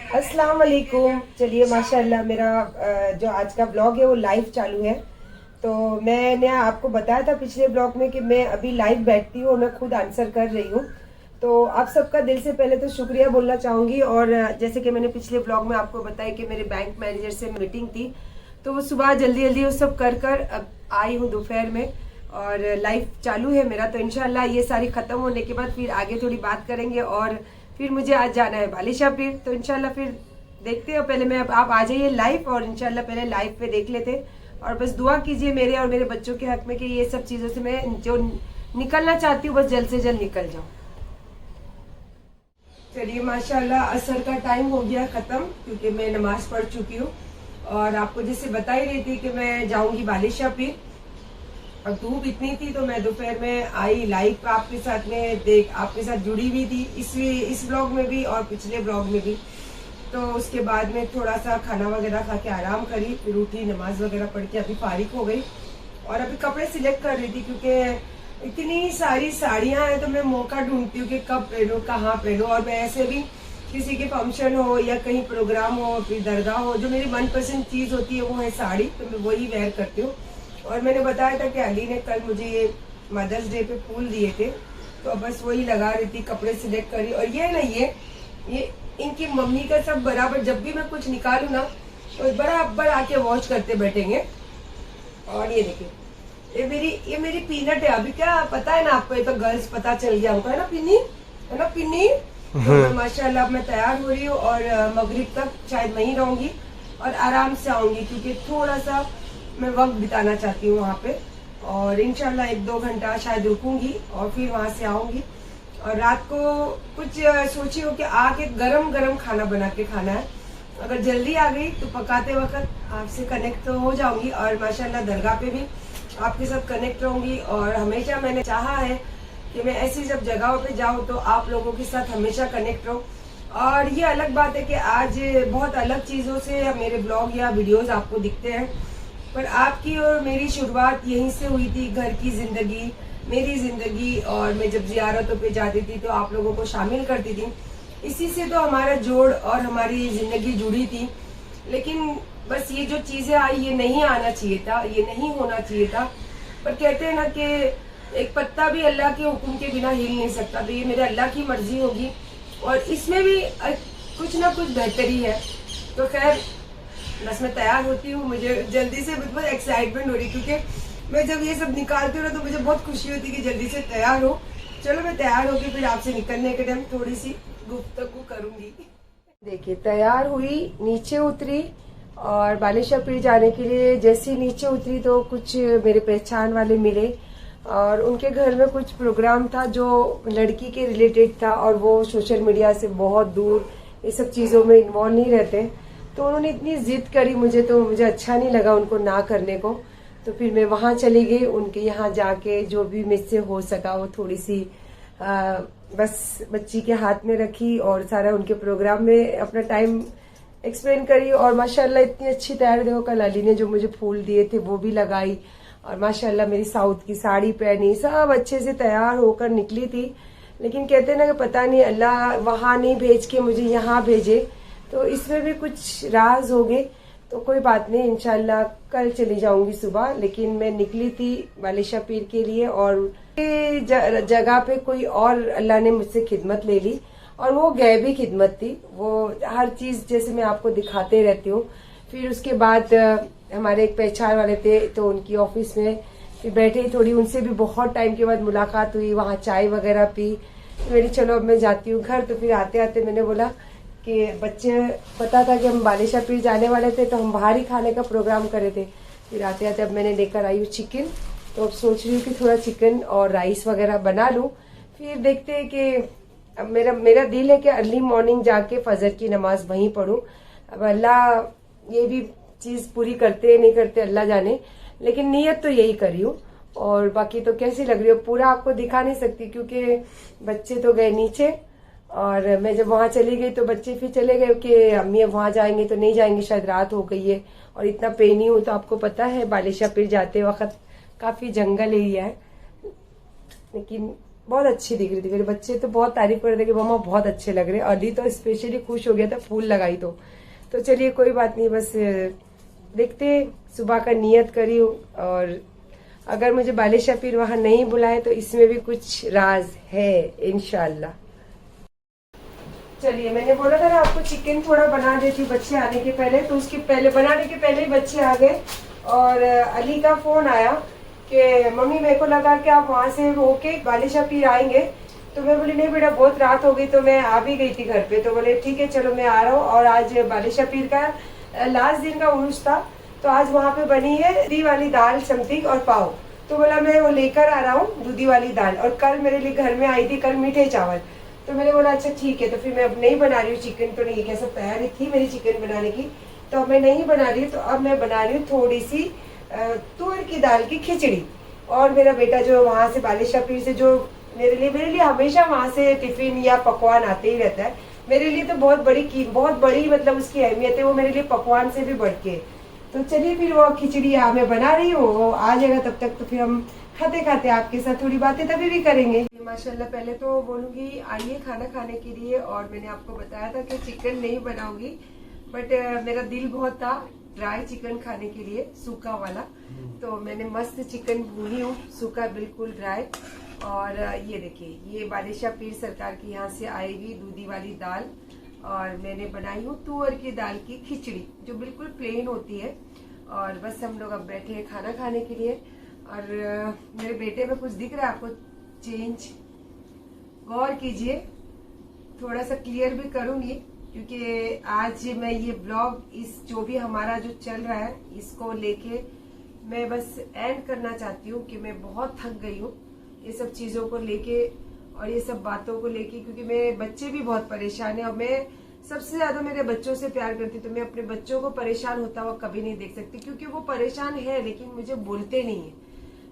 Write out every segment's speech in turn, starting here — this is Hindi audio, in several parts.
अस्सलाम वालेकुम। चलिए माशाल्लाह मेरा जो आज का ब्लॉग है वो लाइव चालू है। तो मैंने आपको बताया था पिछले ब्लॉग में कि मैं अभी लाइव बैठती हूँ और मैं खुद आंसर कर रही हूँ। तो आप सबका दिल से पहले तो शुक्रिया बोलना चाहूँगी। और जैसे कि मैंने पिछले ब्लॉग में आपको बताया कि मेरे बैंक मैनेजर से मीटिंग थी, तो वो सुबह जल्दी जल्दी वो सब कर कर अब आई हूँ दोपहर में और लाइव चालू है मेरा। तो इंशाल्लाह ये सारी ख़त्म होने के बाद फिर आगे थोड़ी बात करेंगे और फिर मुझे आज जाना है बालिशा पीर। तो इंशाल्लाह फिर देखते हो। पहले मैं आप आ जाइए लाइव और इंशाल्लाह पहले लाइव पे देख लेते और बस दुआ कीजिए मेरे और मेरे बच्चों के हक में कि ये सब चीज़ों से मैं जो निकलना चाहती हूँ बस जल्द से जल्द निकल जाऊँ। चलिए माशाल्लाह असर का टाइम हो गया ख़त्म, क्योंकि मैं नमाज पढ़ चुकी हूँ और आपको जैसे बता ही रही थी कि मैं जाऊँगी बालिशा पीर। और धूप इतनी थी तो मैं दोपहर में आई लाइव आपके साथ में आपके साथ जुड़ी हुई थी इस ब्लॉग में भी और पिछले ब्लॉग में भी। तो उसके बाद में थोड़ा सा खाना वगैरह खा के आराम करी, फिर उठी नमाज वगैरह पढ़ के अभी फारिग हो गई और अभी कपड़े सिलेक्ट कर रही थी, क्योंकि इतनी सारी साड़ियां हैं तो मैं मौका ढूंढती हूँ कि कब पहनूं कहाँ पहनूं। और मैं ऐसे भी किसी के फंक्शन हो या कहीं प्रोग्राम हो फिर दरगाह हो, जो मेरी मनपसंद चीज़ होती है वो है साड़ी, तो मैं वही वेयर करती हूँ। और मैंने बताया था कि अली ने कल मुझे ये मदर्स डे पे फूल दिए थे, तो बस वही लगा रही थी, कपड़े सिलेक्ट करी। और ये ना ये इनकी मम्मी का सब बराबर, जब भी मैं कुछ निकालू ना तो बराबर आके वॉश करते बैठेंगे। और ये देखिए ये मेरी पीनट है। अभी क्या पता है ना आपको, ये तो गर्ल्स पता चल गया हमको, है ना पिन्नी, है ना पिन्नी। तो माशाल्लाह मैं तैयार हो रही हूँ और मगरिब तक शायद वहीं रहूंगी और आराम से आऊंगी, क्योंकि थोड़ा सा मैं वक्त बिताना चाहती हूँ वहाँ पे। और इंशाल्लाह 1-2 घंटा शायद रुकूंगी और फिर वहाँ से आऊंगी। और रात को कुछ सोची हो कि आके गरम गरम खाना बना के खाना है। अगर जल्दी आ गई तो पकाते वक्त आपसे कनेक्ट तो हो जाऊंगी और माशाल्लाह दरगाह पे भी आपके साथ कनेक्ट रहूंगी। और हमेशा मैंने चाहा है कि मैं ऐसी जब जगहों पे जाऊँ तो आप लोगों के साथ हमेशा कनेक्ट रहूँ। और ये अलग बात है कि आज बहुत अलग चीज़ों से मेरे ब्लॉग या वीडियोज़ आपको दिखते हैं, पर आपकी और मेरी शुरुआत यहीं से हुई थी। घर की जिंदगी, मेरी जिंदगी, और मैं जब जियारतों पे जाती थी तो आप लोगों को शामिल करती थी। इसी से तो हमारा जोड़ और हमारी जिंदगी जुड़ी थी। लेकिन बस ये जो चीजें आई ये नहीं आना चाहिए था, ये नहीं होना चाहिए था। पर कहते हैं ना कि एक पत्ता भी अल्लाह के हुक्म के बिना हिल नहीं सकता। तो ये मेरे अल्लाह की मर्जी होगी और इसमें भी कुछ ना कुछ बेहतरी है। तो खैर बस मैं तैयार होती हूँ। मुझे जल्दी से बहुत एक्साइटमेंट हो रही, क्योंकि मैं जब ये सब निकालती हूँ ना तो मुझे बहुत खुशी होती है कि जल्दी से तैयार हो। चलो मैं तैयार होकर फिर आपसे निकलने के टाइम थोड़ी सी गुफ्तगू करूंगी। देखिए तैयार हुई, नीचे उतरी और बालिशा पीर जाने के लिए जैसे नीचे उतरी तो कुछ मेरे पहचान वाले मिले और उनके घर में कुछ प्रोग्राम था जो लड़की के रिलेटेड था और वो सोशल मीडिया से बहुत दूर ये सब चीज़ों में इन्वॉल्व नहीं रहते। तो उन्होंने इतनी जिद करी मुझे, तो मुझे अच्छा नहीं लगा उनको ना करने को। तो फिर मैं वहाँ चली गई, उनके यहाँ जाके जो भी मुझसे हो सका वो थोड़ी सी बस बच्ची के हाथ में रखी और सारा उनके प्रोग्राम में अपना टाइम एक्सप्लेन करी। और माशाल्लाह इतनी अच्छी तैयारी, देखो कल अली ने जो मुझे फूल दिए थे वो भी लगाई और माशाल्लाह मेरी साउथ की साड़ी पहनी, सब अच्छे से तैयार होकर निकली थी। लेकिन कहते हैं ना कि पता नहीं अल्लाह वहाँ नहीं भेज के मुझे यहाँ भेजे, तो इसमें भी कुछ राज हो गए। तो कोई बात नहीं, इंशाल्लाह कल चली जाऊंगी सुबह। लेकिन मैं निकली थी बालिशा पीर के लिए और जगह पे कोई और अल्लाह ने मुझसे खिदमत ले ली और वो गैबी खिदमत थी। वो हर चीज जैसे मैं आपको दिखाते रहती हूँ। फिर उसके बाद हमारे एक पहचान वाले थे तो उनकी ऑफिस में फिर बैठे, थोड़ी उनसे भी बहुत टाइम के बाद मुलाकात हुई, वहाँ चाय वगैरह पी। मेरी चलो अब मैं जाती हूँ घर। तो फिर आते आते मैंने बोला कि बच्चे पता था कि हम बालिशा पीर जाने वाले थे तो हम बाहर ही खाने का प्रोग्राम करे थे। फिर आते आते अब मैंने लेकर आई हूँ चिकन, तो अब सोच रही हूँ कि थोड़ा चिकन और राइस वगैरह बना लूँ। फिर देखते हैं कि अब मेरा दिल है कि अर्ली मॉर्निंग जाके फजर की नमाज वहीं पढ़ूँ। अब अल्लाह ये भी चीज़ पूरी करते नहीं करते अल्लाह जाने, लेकिन नीयत तो यही करी हूँ। और बाकी तो कैसी लग रही हो पूरा आपको दिखा नहीं सकती, क्योंकि बच्चे तो गए नीचे और मैं जब वहां चली गई तो बच्चे फिर चले गए कि अम्मी अब वहां जाएंगे तो नहीं जाएंगे, शायद रात हो गई है और इतना पेनी हूँ। तो आपको पता है बालिशा पीर जाते वक्त काफी जंगल एरिया है, लेकिन बहुत अच्छी दिख रही थी। मेरे बच्चे तो बहुत तारीफ कर रहे थे कि मम्मा बहुत अच्छे लग रहे। अली तो स्पेशली खुश हो गया था फूल लगाई तो चलिए कोई बात नहीं, बस देखते सुबह का नियत करी हूँ। और अगर मुझे बालिशा पीर वहां नहीं बुलाए तो इसमें भी कुछ राज है इंशाल्लाह। चलिए, मैंने बोला था ना आपको चिकन थोड़ा बना देती बच्चे आने के पहले, तो उसके पहले बनाने के पहले ही बच्चे आ गए और अली का फोन आया कि मम्मी मेरे को लगा कि आप वहां से होके बालिशा पीर आएंगे। तो मैं बोली नहीं बेटा बहुत रात हो गई, तो मैं आ भी गई थी घर पे। तो बोले ठीक है चलो मैं आ रहा हूँ। और आज बालिशा पीर का लास्ट दिन का उर्स था, तो आज वहाँ पे बनी है दूधी वाली दाल समथिंग और पाव। तो बोला मैं वो लेकर आ रहा हूँ दूधी वाली दाल। और कल मेरे लिए घर में आई थी कल मीठे चावल, तो मैंने बोला अच्छा ठीक है। तो फिर मैं अब नहीं बना रही हूँ चिकन, तो नहीं कैसे तैयारी थी मेरी चिकन बनाने की, तो अब मैं नहीं बना रही हूँ। तो अब मैं बना रही हूँ थोड़ी सी तुअर की दाल की खिचड़ी। और मेरा बेटा जो वहाँ से बालिशा पीर से जो मेरे लिए हमेशा वहाँ से टिफिन या पकवान आते ही रहता है। मेरे लिए तो बहुत बड़ी मतलब उसकी अहमियत है, वो मेरे लिए पकवान से भी बढ़ के। तो चलिए फिर वो खिचड़ी मैं बना रही हूँ, वो आ जाएगा तब तक। तो फिर हम खाते खाते आपके साथ थोड़ी बातें तभी भी करेंगे। माशाल्लाह पहले तो बोलूंगी आइए खाना खाने के लिए। और मैंने आपको बताया था कि चिकन नहीं बनाऊंगी, बट मेरा दिल बहुत था ड्राई चिकन खाने के लिए, सूखा वाला। तो मैंने मस्त चिकन भूनी हूँ, सूखा बिल्कुल ड्राई। और ये देखिए ये बालिशा पीर सरकार की यहाँ से आएगी दूधी वाली दाल। और मैंने बनाई हूँ तुअर की दाल की खिचड़ी जो बिल्कुल प्लेन होती है। और बस हम लोग अब बैठे हैं खाना खाने के लिए। और मेरे बेटे में कुछ दिख रहा है आपको चेंज, गौर कीजिए, थोड़ा सा क्लियर भी करूंगी क्योंकि आज मैं ये ब्लॉग इस जो भी हमारा जो चल रहा है इसको लेके मैं बस एंड करना चाहती हूँ कि मैं बहुत थक गई हूँ ये सब चीजों को लेके और ये सब बातों को लेके, क्योंकि मेरे बच्चे भी बहुत परेशान है। और मैं सबसे ज्यादा मेरे बच्चों से प्यार करती, तो मैं अपने बच्चों को परेशान होता हुआ कभी नहीं देख सकती, क्योंकि वो परेशान है लेकिन मुझे बोलते नहीं है।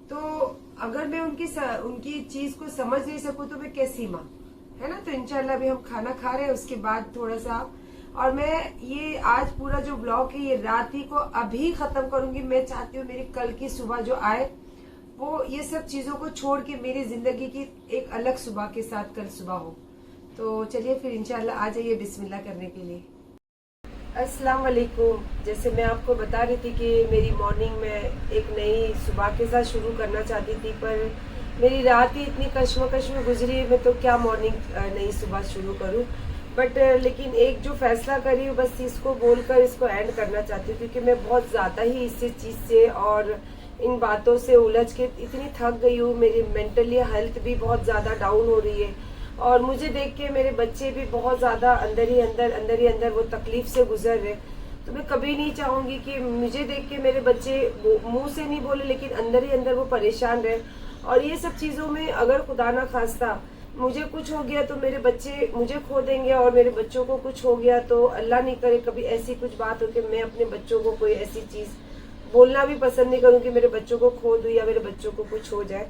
तो अगर मैं उनकी चीज को समझ नहीं सकूं तो मैं कैसी माँ, है ना। तो इंशाल्लाह भी हम खाना खा रहे हैं, उसके बाद थोड़ा सा। और मैं ये आज पूरा जो ब्लॉग है ये रात ही को अभी खत्म करूंगी। मैं चाहती हूँ मेरी कल की सुबह जो आए वो ये सब चीजों को छोड़ के मेरी जिंदगी की एक अलग सुबह के साथ कल सुबह हो। तो चलिए फिर इंशाल्लाह आ जाइए बिस्मिल्लाह करने के लिए। अस्सलाम वालेकुम। जैसे मैं आपको बता रही थी कि मेरी मॉर्निंग में एक नई सुबह के साथ शुरू करना चाहती थी, पर मेरी रात ही इतनी कश्मकश में गुजरी, मैं तो क्या मॉर्निंग नई सुबह शुरू करूं। बट लेकिन एक जो फैसला करी बस इसको बोलकर इसको एंड करना चाहती हूँ, क्योंकि मैं बहुत ज़्यादा ही इस चीज़ से और इन बातों से उलझ के इतनी थक गई हूँ। मेरी मेंटली हेल्थ भी बहुत ज़्यादा डाउन हो रही है और मुझे देख के मेरे बच्चे भी बहुत ज्यादा अंदर ही अंदर वो तकलीफ से गुजर रहे। तो मैं कभी नहीं चाहूंगी कि मुझे देख के मेरे बच्चे मुंह से नहीं बोले लेकिन अंदर ही अंदर वो परेशान रहे। और ये सब चीजों में अगर खुदा ना खास्ता मुझे कुछ हो गया तो मेरे बच्चे मुझे खो देंगे, और मेरे बच्चों को कुछ हो गया तो अल्लाह नहीं करे कभी ऐसी कुछ बात हो कि मैं अपने बच्चों को कोई ऐसी चीज बोलना भी पसंद नहीं करूँ कि मेरे बच्चों को खो दूं या मेरे बच्चों को कुछ हो जाए।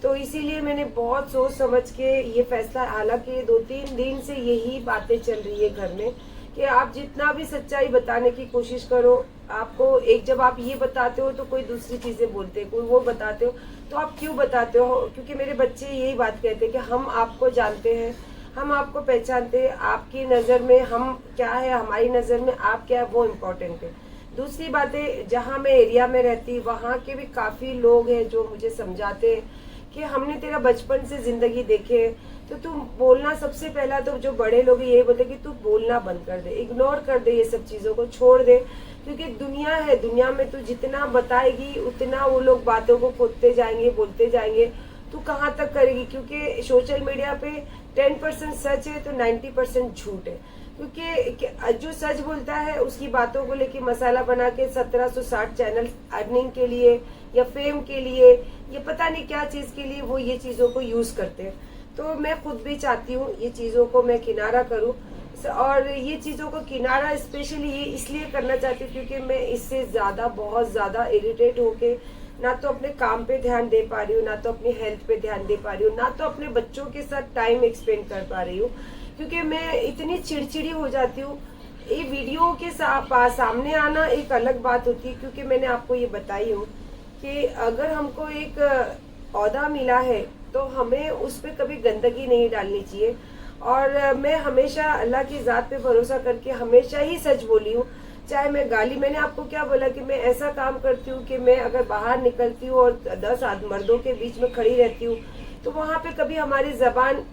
तो इसीलिए मैंने बहुत सोच समझ के ये फैसला, हालांकि 2-3 दिन से यही बातें चल रही है घर में कि आप जितना भी सच्चाई बताने की कोशिश करो, आपको एक जब आप ये बताते हो तो कोई दूसरी चीजें बोलते हैं, कोई वो बताते हो तो आप क्यों बताते हो। क्योंकि मेरे बच्चे यही बात कहते हैं कि हम आपको जानते हैं, हम आपको पहचानते हैं, आपकी नजर में हम क्या है, हमारी नजर में आप क्या है, वो इम्पोर्टेंट है। दूसरी बातें, जहाँ मैं एरिया में रहती वहाँ के भी काफी लोग हैं जो मुझे समझाते हैं कि हमने तेरा बचपन से जिंदगी देखे, तो तू बोलना, सबसे पहला तो जो बड़े लोग यही बोलते कि तू बोलना बंद कर दे, इग्नोर कर दे, ये सब चीजों को छोड़ दे। क्योंकि दुनिया है, दुनिया में तू जितना बताएगी उतना वो लोग बातों को खोदते जाएंगे, बोलते जाएंगे, तू कहाँ तक करेगी। क्योंकि सोशल मीडिया पे 10% सच है तो 90% झूठ है। क्योंकि जो सच बोलता है उसकी बातों को लेके मसाला बना के 1760 चैनल अर्निंग के लिए या फेम के लिए ये पता नहीं क्या चीज के लिए वो ये चीजों को यूज करते हैं। तो मैं खुद भी चाहती हूँ ये चीजों को मैं किनारा करूँ, और ये चीजों को किनारा स्पेशली ये इसलिए करना चाहती हूँ क्योंकि मैं इससे ज्यादा बहुत ज्यादा इरिटेट होके ना तो अपने काम पे ध्यान दे पा रही हूँ, ना तो अपनी हेल्थ पे ध्यान दे पा रही हूँ, ना तो अपने बच्चों के साथ टाइम एक्सपेंड कर पा रही हूँ। क्योंकि मैं इतनी चिड़चिड़ी हो जाती हूँ। ये वीडियो के सामने आना एक अलग बात होती है, क्योंकि मैंने आपको ये बताई हूँ कि अगर हमको एक औहदा मिला है तो हमें उस पर कभी गंदगी नहीं डालनी चाहिए। और मैं हमेशा अल्लाह की ज़ात पे भरोसा करके हमेशा ही सच बोली हूँ। चाहे मैं गाली, मैंने आपको क्या बोला कि मैं ऐसा काम करती हूँ कि मैं अगर बाहर निकलती हूँ और 10 मर्दों के बीच में खड़ी रहती हूँ तो वहाँ पे कभी हमारी जबान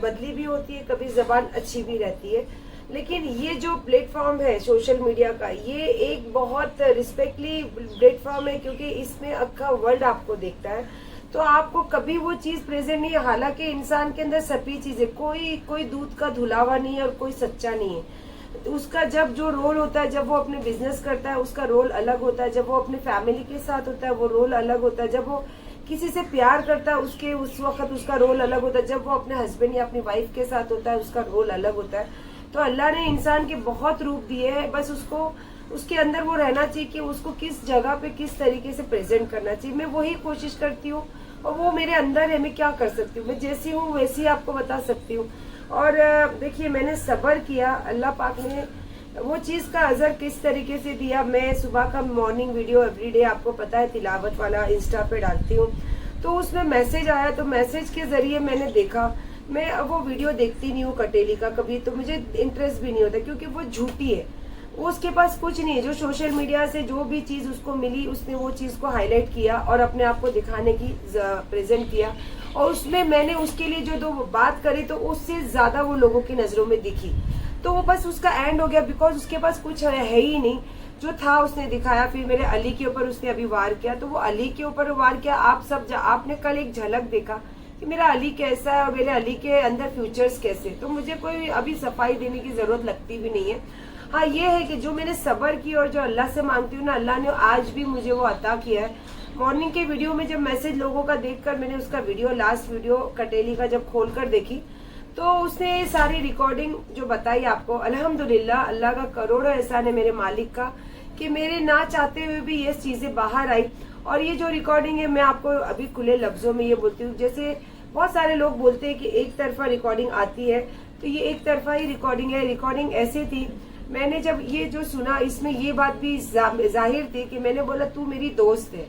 बदली भी होती है, कभी जबान अच्छी भी रहती है। लेकिन ये जो प्लेटफॉर्म है सोशल मीडिया का, ये एक बहुत रिस्पेक्टली प्लेटफॉर्म है, क्योंकि इसमें अक्खा वर्ल्ड आपको देखता है। तो आपको कभी वो चीज प्रेजेंट नहीं है। हालांकि इंसान के अंदर सभी चीजें, कोई दूध का धुलावा नहीं है और कोई सच्चा नहीं है। तो उसका जब जो रोल होता है, जब वो अपने बिजनेस करता है उसका रोल अलग होता है, जब वो अपने फैमिली के साथ होता है वो रोल अलग होता है, जब वो किसी से प्यार करता है उसके उस वक्त उसका रोल अलग होता है, जब वो अपने हस्बैंड या अपनी वाइफ के साथ होता है उसका रोल अलग होता है। तो अल्लाह ने इंसान के बहुत रूप दिए हैं, बस उसको उसके अंदर वो रहना चाहिए कि उसको किस जगह पे किस तरीके से प्रेजेंट करना चाहिए। मैं वही कोशिश करती हूँ और वो मेरे अंदर है, मैं क्या कर सकती हूँ, मैं जैसी हूँ वैसी आपको बता सकती हूँ। और देखिए मैंने सब्र किया, अल्लाह पाक ने वो चीज़ का अजर किस तरीके से दिया। मैं सुबह का मॉर्निंग वीडियो एवरीडे आपको पता है तिलावत वाला इंस्टा पे डालती हूँ, तो उसमें मैसेज आया, तो मैसेज के जरिए मैंने देखा। मैं अब वो वीडियो देखती नहीं हूँ कटेली का कभी, तो मुझे इंटरेस्ट भी नहीं होता क्योंकि वो झूठी है, वो उसके पास कुछ नहीं है। जो सोशल मीडिया से जो भी चीज उसको मिली उसने वो चीज को हाईलाइट किया और अपने आप को दिखाने की प्रेजेंट किया, और उसमें मैंने उसके लिए जो दो बात करी तो उससे ज्यादा वो लोगों की नजरों में दिखी, तो वो बस उसका एंड हो गया। बिकॉज उसके पास कुछ है ही नहीं, जो था उसने दिखाया। फिर मेरे अली के ऊपर उसने अभी वार किया, तो वो अली के ऊपर वार किया। आपने कल एक झलक देखा कि मेरा अली कैसा है और मेरे अली के अंदर फ्यूचर्स कैसे, तो मुझे कोई अभी सफाई देने की जरूरत लगती भी नहीं है। हाँ ये है कि जो मैंने सब्र की और जो अल्लाह से मांगती हूँ ना, अल्लाह ने आज भी मुझे वो अता किया है। मॉर्निंग के वीडियो में जब मैसेज लोगों का देखकर मैंने उसका वीडियो, लास्ट वीडियो कटेली का जब खोलकर देखी, तो उसने सारी रिकॉर्डिंग जो बताई आपको, अल्हम्दुलिल्लाह अल्लाह का करोड़ों एहसान है मेरे मालिक का कि मेरे ना चाहते हुए भी ये चीजें बाहर आई। और ये जो रिकॉर्डिंग है मैं आपको अभी खुले लफ्जों में ये बोलती हूँ, जैसे बहुत सारे लोग बोलते हैं कि एक तरफा रिकॉर्डिंग आती है, तो ये एक तरफा ही रिकॉर्डिंग है। रिकॉर्डिंग ऐसी थी, मैंने जब ये जो सुना इसमें ये बात भी जाहिर थी कि मैंने बोला तू मेरी दोस्त है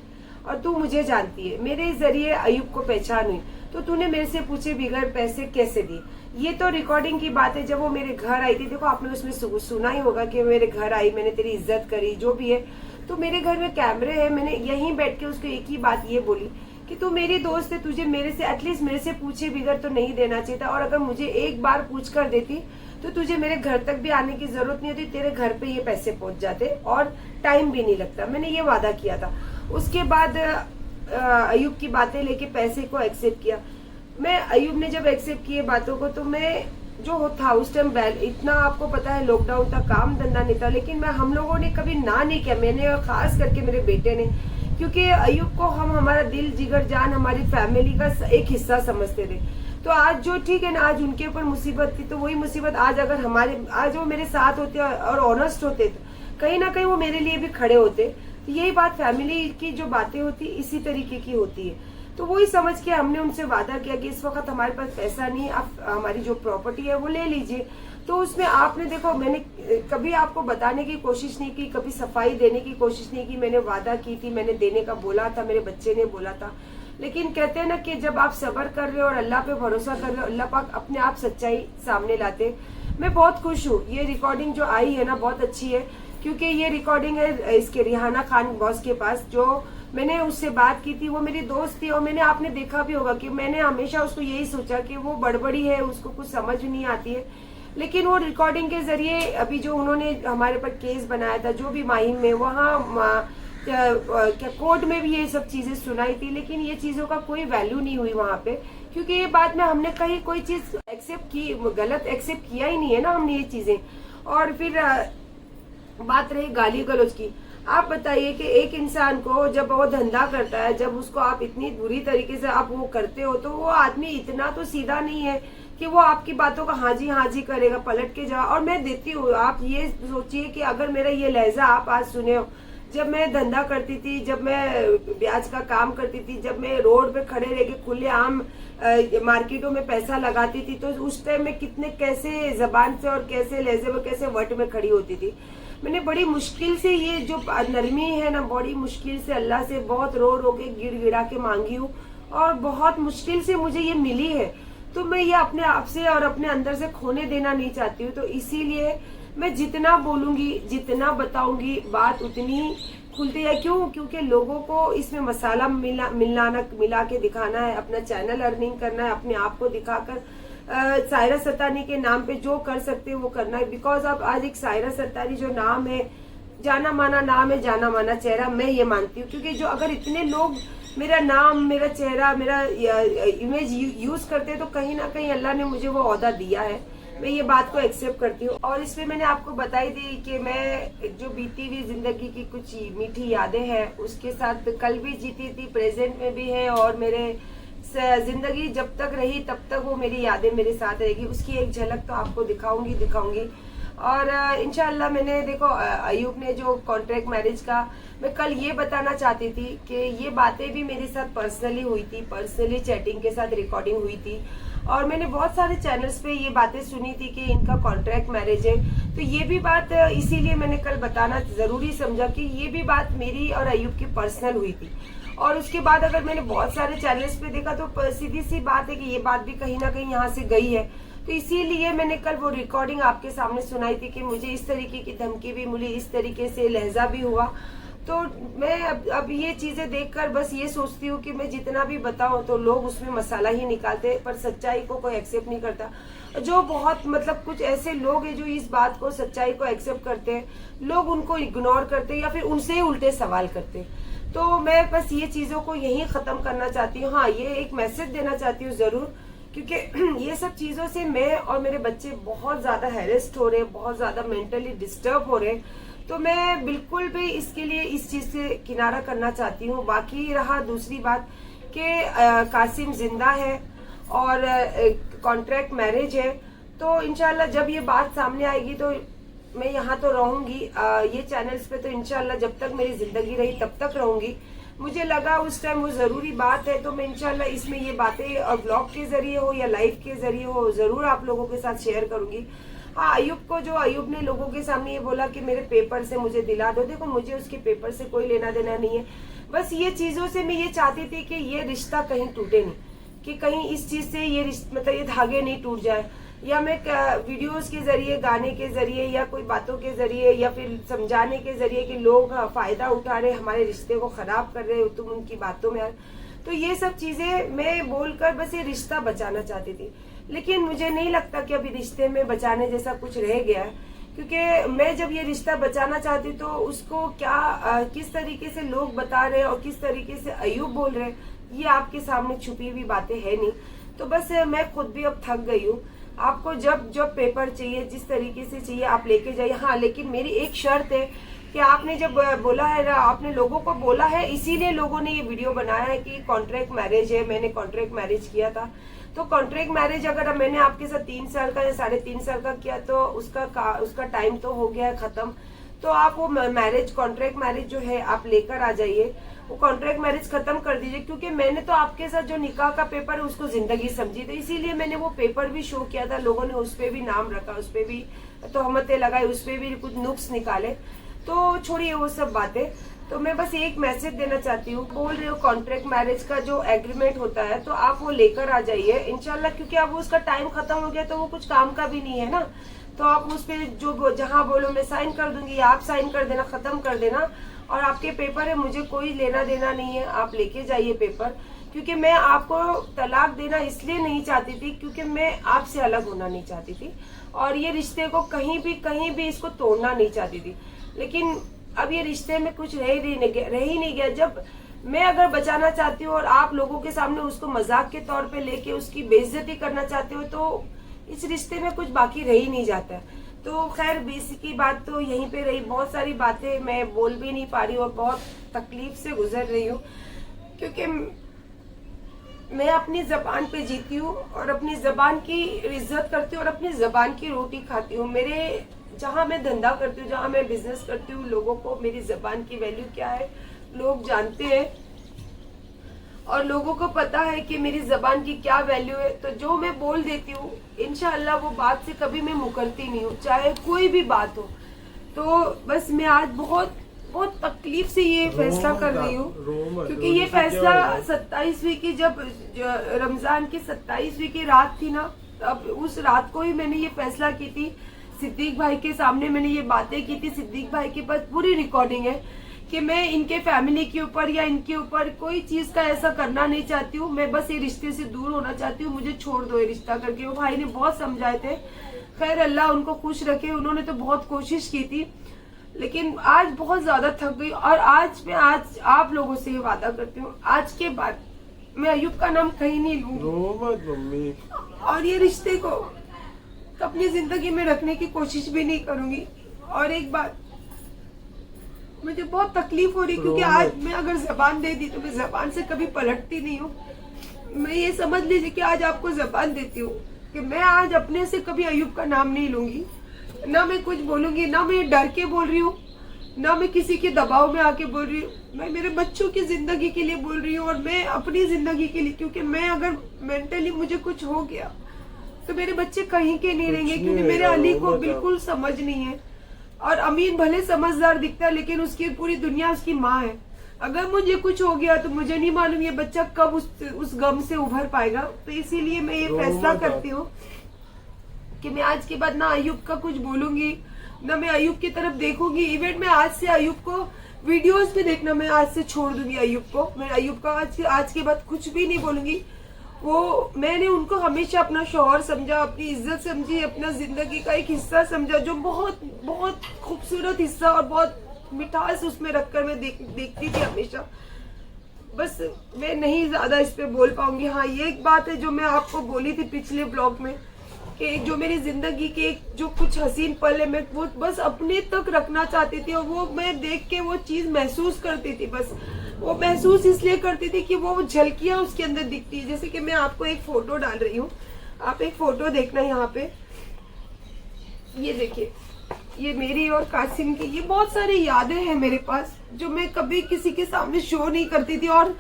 और तू मुझे जानती है, मेरे जरिए अयूब को पहचान हुई, तो तूने मेरे से पूछे बिगैर पैसे कैसे दी। ये तो रिकॉर्डिंग की बात है, जब वो मेरे घर आई थी, देखो आपने उसमें सुना ही होगा कि मेरे घर आई, मैंने तेरी इज्जत करी, जो भी है। तो मेरे घर में कैमरे है, मैंने यहीं बैठ के उसको एक ही बात ये बोली कि तू मेरी दोस्त है, तुझे मेरे से एटलीस्ट मेरे से पूछे बिगैर तो नहीं देना चाहिए था, और अगर मुझे एक बार पूछ कर देती तो तुझे मेरे घर तक भी आने की जरूरत नहीं होती, तेरे घर पे ये पैसे पहुंच जाते और टाइम भी नहीं लगता। मैंने ये वादा किया था। उसके बाद अयूब की बातें लेके पैसे को एक्सेप्ट किया। मैं अयूब ने जब एक्सेप्ट किए बातों को, तो मैं जो था उस टाइम इतना आपको पता है लॉकडाउन था, काम धंधा नहीं था, लेकिन हम लोगों ने कभी ना नहीं किया, मैंने और खास करके मेरे बेटे ने, क्योंकि अयूब को हम हमारा दिल जिगर जान हमारी फैमिली का एक हिस्सा समझते थे। तो आज जो ठीक है ना, आज उनके ऊपर मुसीबत थी, तो वही मुसीबत आज अगर आज वो मेरे साथ होते और ऑनेस्ट होते तो कहीं ना कहीं वो मेरे लिए भी खड़े होते। तो यही बात, फैमिली की जो बातें होती इसी तरीके की होती है। तो वही समझ के हमने उनसे वादा किया कि इस वक्त हमारे पास पैसा नहीं है, आप हमारी जो प्रॉपर्टी है वो ले लीजिए। तो उसमें आपने देखो, मैंने कभी आपको बताने की कोशिश नहीं की, कभी सफाई देने की कोशिश नहीं की। मैंने वादा की थी, मैंने देने का बोला था, मेरे बच्चे ने बोला था। लेकिन कहते हैं ना कि जब आप सब्र कर रहे हो और अल्लाह पे भरोसा कर रहे हो, अल्लाह पाक अपने आप सच्चाई सामने लाते। मैं बहुत खुश हूँ, ये रिकॉर्डिंग जो आई है ना बहुत अच्छी है, क्योंकि ये रिकॉर्डिंग है इसके रिहाना खान बॉस के पास, जो मैंने उससे बात की थी, वो मेरी दोस्त थी। और मैंने, आपने देखा भी होगा कि मैंने हमेशा उसको यही सोचा कि वो बड़बड़ी है, उसको कुछ समझ नहीं आती है। लेकिन वो रिकॉर्डिंग के जरिए अभी जो उन्होंने हमारे पर केस बनाया था, जो भी माहिम में, वहाँ क्या कोर्ट में भी ये सब चीजें सुनाई थी, लेकिन ये चीजों का कोई वैल्यू नहीं हुई वहाँ पे, क्योंकि ये बात में हमने कहीं कोई चीज एक्सेप्ट की, गलत एक्सेप्ट किया ही नहीं है ना हमने ये चीजें। और फिर बात रही गाली गलौज की, आप बताइए कि एक इंसान को जब वो धंधा करता है, जब उसको आप इतनी बुरी तरीके से आप वो करते हो, तो वो आदमी इतना तो सीधा नहीं है कि वो आपकी बातों का हाँ जी करेगा, पलट के जा। और मैं देती हूँ, आप ये सोचिए कि अगर मेरा ये लहजा आप आज सुने हो, जब मैं धंधा करती थी, जब मैं ब्याज का काम करती थी, जब मैं रोड पे खड़े रह के खुले आम मार्केटों में पैसा लगाती थी, तो उस टाइम में कितने कैसे जबान से और कैसे लहजे में कैसे वट में खड़ी होती थी। मैंने बड़ी मुश्किल से ये जो नरमी है ना, बड़ी मुश्किल से अल्लाह से बहुत रो के गिड़ गिड़ा के मांगी हूँ, और बहुत मुश्किल से मुझे ये मिली है, तो मैं ये अपने आप से और अपने अंदर से खोने देना नहीं चाहती हूँ। तो इसीलिए मैं जितना बोलूंगी, जितना बताऊंगी, बात उतनी खुलती है। क्यों? क्योंकि लोगों को इसमें मसाला मिला के दिखाना है, अपना चैनल अर्निंग करना है, अपने आप को दिखाकर सायरा सत्तानी के नाम पे जो कर सकते हैं वो करना है। बिकॉज अब आज एक सायरा सत्तानी जो नाम है, जाना माना नाम है, जाना माना चेहरा, मैं ये मानती हूँ। क्योंकि जो अगर इतने लोग मेरा नाम, मेरा चेहरा, मेरा इमेज यूज करते हैं, तो कहीं ना कहीं अल्लाह ने मुझे वो ओहदा दिया है। मैं ये बात को एक्सेप्ट करती हूँ। और इसमें मैंने आपको बताई थी कि मैं जो बीती हुई जिंदगी की कुछ मीठी यादें हैं उसके साथ कल भी जीती थी, प्रेजेंट में भी है, और मेरे जिंदगी जब तक रही तब तक वो मेरी यादें मेरे साथ रहेगी। उसकी एक झलक तो आपको दिखाऊंगी। और इंशाल्लाह मैंने देखो अयूब ने जो कॉन्ट्रैक्ट मैरिज का, मैं कल ये बताना चाहती थी कि ये बातें भी मेरे साथ पर्सनली हुई थी, पर्सनली चैटिंग के साथ रिकॉर्डिंग हुई थी। और मैंने बहुत सारे चैनल्स पे ये बातें सुनी थी कि इनका कॉन्ट्रैक्ट मैरिज है। तो ये भी बात इसीलिए मैंने कल बताना जरूरी समझा कि ये भी बात मेरी और अयूब की पर्सनल हुई थी। और उसके बाद अगर मैंने बहुत सारे चैनल्स पे देखा तो सीधी सी बात है कि ये बात भी कहीं ना कहीं यहाँ से गई है। तो इसीलिए मैंने कल वो रिकॉर्डिंग आपके सामने सुनाई थी कि मुझे इस तरीके की धमकी भी मिली, इस तरीके से लहजा भी हुआ। तो मैं अब ये चीजें देखकर बस ये सोचती हूँ कि मैं जितना भी बताऊं तो लोग उसमें मसाला ही निकालते, पर सच्चाई को कोई एक्सेप्ट नहीं करता। जो बहुत मतलब कुछ ऐसे लोग हैं जो इस बात को, सच्चाई को एक्सेप्ट करते हैं, लोग उनको इग्नोर करते हैं या फिर उनसे ही उल्टे सवाल करते हैं। तो मैं बस ये चीजों को यही खत्म करना चाहती हूँ। हाँ, ये एक मैसेज देना चाहती हूँ जरूर, क्योंकि ये सब चीजों से मैं और मेरे बच्चे बहुत ज्यादा हैरेस्ड हो रहे हैं, बहुत ज्यादा मेंटली डिस्टर्ब हो रहे हैं। तो मैं बिल्कुल भी इसके लिए इस चीज से किनारा करना चाहती हूँ। बाकी रहा दूसरी बात कि कासिम जिंदा है और कॉन्ट्रैक्ट मैरिज है, तो इंशाल्लाह जब ये बात सामने आएगी तो मैं यहाँ तो रहूंगी, ये चैनल्स पे तो इंशाल्लाह जब तक मेरी जिंदगी रही तब तक रहूंगी। मुझे लगा उस टाइम वो जरूरी बात है, तो मैं इंशाल्लाह इसमें ये बातें और ब्लॉग के जरिए हो या लाइव के जरिए हो जरूर आप लोगों के साथ शेयर करूंगी। हाँ, अयूब ने लोगों के सामने ये बोला कि मेरे पेपर से मुझे दिला दो, देखो मुझे उसके पेपर से कोई लेना देना नहीं है। बस ये चीजों से मैं ये चाहती थी कि ये रिश्ता कहीं टूटे नहीं, कि कहीं इस चीज से ये मतलब ये धागे नहीं टूट जाए, या मैं वीडियोस के जरिए, गाने के जरिए, या कोई बातों के जरिए, या फिर समझाने के जरिए कि लोग फायदा उठा रहे, हमारे रिश्ते को खराब कर रहे हो तुम उनकी बातों में। तो ये सब चीजें मैं बोलकर बस ये रिश्ता बचाना चाहती थी। लेकिन मुझे नहीं लगता कि अभी रिश्ते में बचाने जैसा कुछ रह गया है, क्योंकि मैं जब ये रिश्ता बचाना चाहती तो उसको किस तरीके से लोग बता रहे हैं और किस तरीके से अयूब बोल रहे हैं, ये आपके सामने छुपी हुई बातें है नहीं। तो बस मैं खुद भी अब थक गई हूँ। आपको जब पेपर चाहिए, जिस तरीके से चाहिए आप लेके जाइए। हाँ, लेकिन मेरी एक शर्त है कि आपने जब बोला है ना, आपने लोगों को बोला है, इसीलिए लोगों ने ये वीडियो बनाया है कि कॉन्ट्रैक्ट मैरिज है, मैंने कॉन्ट्रैक्ट मैरिज किया था। तो कॉन्ट्रैक्ट मैरिज अगर मैंने आपके साथ 3 साल का या 3.5 साल का किया तो उसका टाइम तो हो गया है खत्म। तो आप वो कॉन्ट्रैक्ट मैरिज जो है आप लेकर आ जाइए, वो कॉन्ट्रैक्ट मैरिज खत्म कर दीजिए। क्योंकि मैंने तो आपके साथ जो निकाह का पेपर है उसको जिंदगी समझी, तो इसीलिए मैंने वो पेपर भी शो किया था। लोगों ने उस पर भी नाम रखा, उस पर भी तोहमतें लगाई, उस पर भी कुछ नुक्स निकाले। तो छोड़िए वो सब बातें। तो मैं बस एक मैसेज देना चाहती हूँ, बोल रही हूँ कॉन्ट्रैक्ट मैरिज का जो एग्रीमेंट होता है तो आप वो लेकर आ जाइए इंशाल्लाह। क्योंकि अब उसका टाइम खत्म हो गया तो वो कुछ काम का भी नहीं है ना। तो आप उस पर जो जहाँ बोलो मैं साइन कर दूंगी, आप साइन कर देना, खत्म कर देना, और आपके पेपर है, मुझे कोई लेना देना नहीं है, आप लेके जाइए पेपर। क्योंकि मैं आपको तलाक देना इसलिए नहीं चाहती थी क्योंकि मैं आपसे अलग होना नहीं चाहती थी, और ये रिश्ते को कहीं भी इसको तोड़ना नहीं चाहती थी। लेकिन अब ये रिश्ते में कुछ रह ही नहीं गया। जब मैं अगर बचाना चाहती हूँ और आप लोगों के सामने उसको मजाक के तौर पे लेके उसकी बेइज्जती करना चाहते हो, तो इस रिश्ते में कुछ बाकी रह ही नहीं जाता है। तो खैर बीस की बात तो यहीं पे रही। बहुत सारी बातें मैं बोल भी नहीं पा रही हूँ और बहुत तकलीफ से गुजर रही हूँ, क्योंकि मैं अपनी जबान पे जीती हूँ और अपनी जबान की इज्जत करती हूँ और अपनी जबान की रोटी खाती हूँ। मेरे जहाँ मैं धंधा करती हूँ, जहाँ मैं बिजनेस करती हूँ, लोगों को मेरी जबान की वैल्यू क्या है लोग जानते हैं, और लोगों को पता है कि मेरी जबान की क्या वैल्यू है। तो जो मैं बोल देती हूँ इंशाअल्लाह वो बात से कभी मैं मुकरती नहीं हूँ, चाहे कोई भी बात हो। तो बस मैं आज बहुत बहुत तकलीफ से ये फैसला कर रही हूँ, क्योंकि ये फैसला 27वीं की जब रमजान की 27वीं की रात थी ना, अब उस रात को ही मैंने ये फैसला की थी। सिद्दीक भाई के सामने मैंने ये बातें की थी। सिद्दीक भाई के पास पूरी रिकॉर्डिंग है कि मैं इनके फैमिली के ऊपर या इनके ऊपर कोई चीज का ऐसा करना नहीं चाहती हूँ। मैं बस ये रिश्ते से दूर होना चाहती हूँ, मुझे छोड़ दो ये रिश्ता करके। वो भाई ने बहुत समझाए थे, खैर अल्लाह उनको खुश रखे। उन्होंने तो बहुत कोशिश की थी, लेकिन आज बहुत ज्यादा थक गई। और आज आप लोगों से ये वादा करती हूँ, आज के बाद मैं अयूब का नाम कहीं नहीं लूंगी और ये रिश्ते को अपनी जिंदगी में रखने की कोशिश भी नहीं करूंगी। और एक बात, मुझे बहुत तकलीफ हो रही, क्योंकि आज मैं अगर जबान दे दी तो मैं जबान से कभी पलटती नहीं हूँ। मैं ये समझ लीजिए कि आज आपको जबान देती हूँ कि मैं आज अपने से कभी अयूब का नाम नहीं लूंगी, ना मैं कुछ बोलूंगी, ना मैं डर के बोल रही हूँ, ना मैं किसी के दबाव में आके बोल रही हूँ। मैं मेरे बच्चों की जिंदगी के लिए बोल रही हूँ और मैं अपनी जिंदगी के लिए, क्योंकि मैं अगर मेंटली मुझे कुछ हो गया तो मेरे बच्चे कहीं के नहीं रहेंगे, क्योंकि मेरे अली को बिल्कुल समझ नहीं है। और अमीन भले समझदार दिखता है, लेकिन उसकी पूरी दुनिया उसकी माँ है। अगर मुझे कुछ हो गया तो मुझे नहीं मालूम ये बच्चा कब उस गम से उभर पाएगा। तो इसीलिए मैं ये फैसला करती हूँ कि मैं आज के बाद ना अयूब का कुछ बोलूंगी, ना मैं अयूब की तरफ देखूंगी। इवन मैं आज से अयूब को वीडियोस भी देखना मैं आज से छोड़ दूंगी। अयूब को मैं अयूब का आज के बाद कुछ भी नहीं बोलूंगी। वो मैंने उनको हमेशा अपना शौहर समझा, अपनी इज्जत समझी, अपना जिंदगी का एक हिस्सा समझा, जो बहुत बहुत खूबसूरत हिस्सा और बहुत मिठास उसमें रखकर मैं देखती थी हमेशा। बस मैं नहीं ज्यादा इस पे बोल पाऊंगी। हाँ, ये एक बात है जो मैं आपको बोली थी पिछले ब्लॉग में, कि जो मेरी जिंदगी के जो कुछ हसीन पल है, मैं वो बस अपने तक रखना चाहती थी। और वो मैं देख के वो चीज महसूस करती थी। बस वो महसूस इसलिए करती थी कि वो झलकियां उसके अंदर दिखती है। जैसे कि मैं आपको एक फोटो डाल रही हूँ, आप एक फोटो देखना यहाँ पे, ये देखिए, ये मेरी और कासिम की ये बहुत सारी यादें हैं मेरे पास, जो मैं कभी किसी के सामने शो नहीं करती थी। और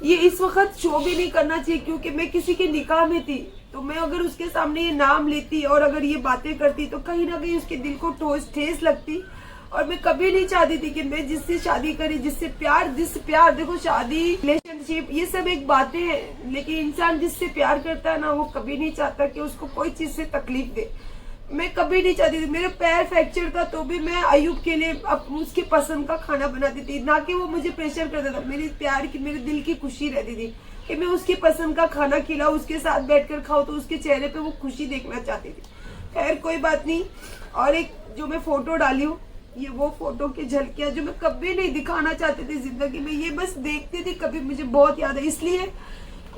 ये इस वक्त शो भी नहीं करना चाहिए, क्योंकि मैं किसी के निकाह में थी। तो मैं अगर उसके सामने ये नाम लेती और अगर ये बातें करती तो कहीं ना कहीं उसके दिल को ठेस लगती। और मैं कभी नहीं चाहती थी कि मैं जिससे शादी करी, जिससे प्यार देखो, शादी, रिलेशनशिप, ये सब एक बातें हैं, लेकिन इंसान जिससे प्यार करता है ना, वो कभी नहीं चाहता कि उसको कोई चीज से तकलीफ दे। मैं कभी नहीं चाहती थी। मेरे पैर फ्रैक्चर था तो भी मैं अयूब के लिए उसके पसंद का खाना बनाती थी, ना कि वो मुझे प्रेशर करता था। मेरे प्यार की, मेरे दिल की खुशी रहती थी कि मैं उसकी पसंद का खाना खिलाऊं, उसके साथ बैठकर खाऊं, तो उसके चेहरे पे वो खुशी देखना चाहती थी। खैर कोई बात नहीं। और एक जो मैं फोटो डाली हूँ, ये वो फोटो की झलकियां जो मैं कभी नहीं दिखाना चाहती थी जिंदगी में, ये बस देखती थी कभी, मुझे बहुत याद है। इसलिए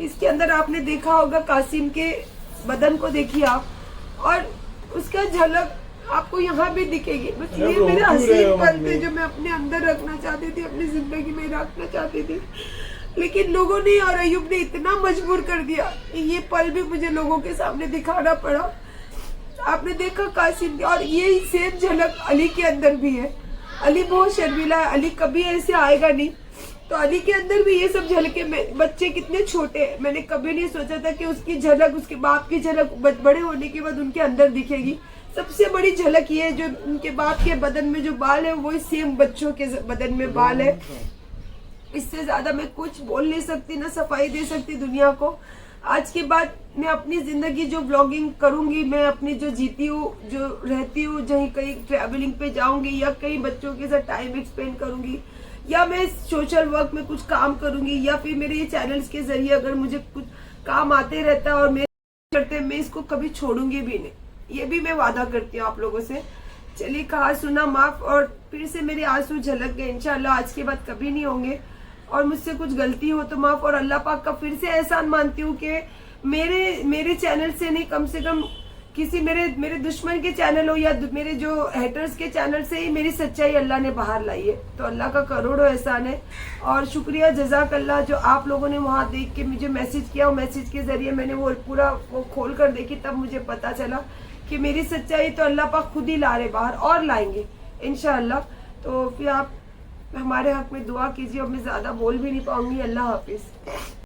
इसके अंदर आपने देखा होगा कासिम के बदन को देखिए आप, और उसका झलक आपको यहाँ भी दिखेगी। बस ये मेरे हसीन पल थे जो मैं अपने अंदर रखना चाहती थी, अपनी जिंदगी में रखना चाहती थी। लेकिन लोगों ने और अयूब ने इतना मजबूर कर दिया कि ये पल भी मुझे लोगों के सामने दिखाना पड़ा। आपने देखा कासिम, और ये सेम झलक अली के अंदर भी है। अली बहुत शर्मीला है, अली कभी ऐसे आएगा नहीं, तो अली के अंदर भी ये सब झलके। बच्चे कितने छोटे हैं, मैंने कभी नहीं सोचा था कि उसकी झलक, उसके बाप की झलक बड़े होने के बाद उनके अंदर दिखेगी। सबसे बड़ी झलक ये है, जो उनके बाप के बदन में जो बाल है, वही सेम बच्चों के बदन में बाल है। इससे ज्यादा मैं कुछ बोल नहीं सकती, ना सफाई दे सकती दुनिया को। आज के बाद मैं अपनी जिंदगी जो ब्लॉगिंग करूंगी, मैं अपनी जो जीती हूँ, जो रहती हूँ, जहीं कहीं ट्रैवलिंग पे जाऊंगी, या कहीं बच्चों के साथ टाइम एक्सपेंड करूंगी, या मैं सोशल वर्क में कुछ काम करूंगी, या फिर मेरे ये चैनल्स के जरिए अगर मुझे कुछ काम आते रहता है और मैं करते, मैं इसको कभी छोड़ूंगी भी नहीं। ये भी मैं वादा करती हूँ आप लोगों से। चलिए, कहा सुना माफ, और फिर से मेरे आंसू झलक गए। इंशाल्लाह आज के बाद कभी नहीं होंगे, और मुझसे कुछ गलती हो तो माफ। और अल्लाह पाक का फिर से एहसान मानती हूँ कि मेरे चैनल से नहीं, कम से कम किसी मेरे दुश्मन के चैनल हो या मेरे जो हेटर्स के चैनल से ही मेरी सच्चाई अल्लाह ने बाहर लाई है। तो अल्लाह का करोड़ों एहसान है, और शुक्रिया, जज़ाक अल्लाह, जो आप लोगों ने वहां देख के मुझे मैसेज किया। और मैसेज के जरिए मैंने वो पूरा खोल कर देखी, तब मुझे पता चला कि मेरी सच्चाई तो अल्लाह पाक खुद ही ला रहे बाहर, और लाएंगे इंशाअल्लाह। तो फिर आप हमारे हक में दुआ कीजिए। अब मैं ज्यादा बोल भी नहीं पाऊंगी। अल्लाह हाफिज।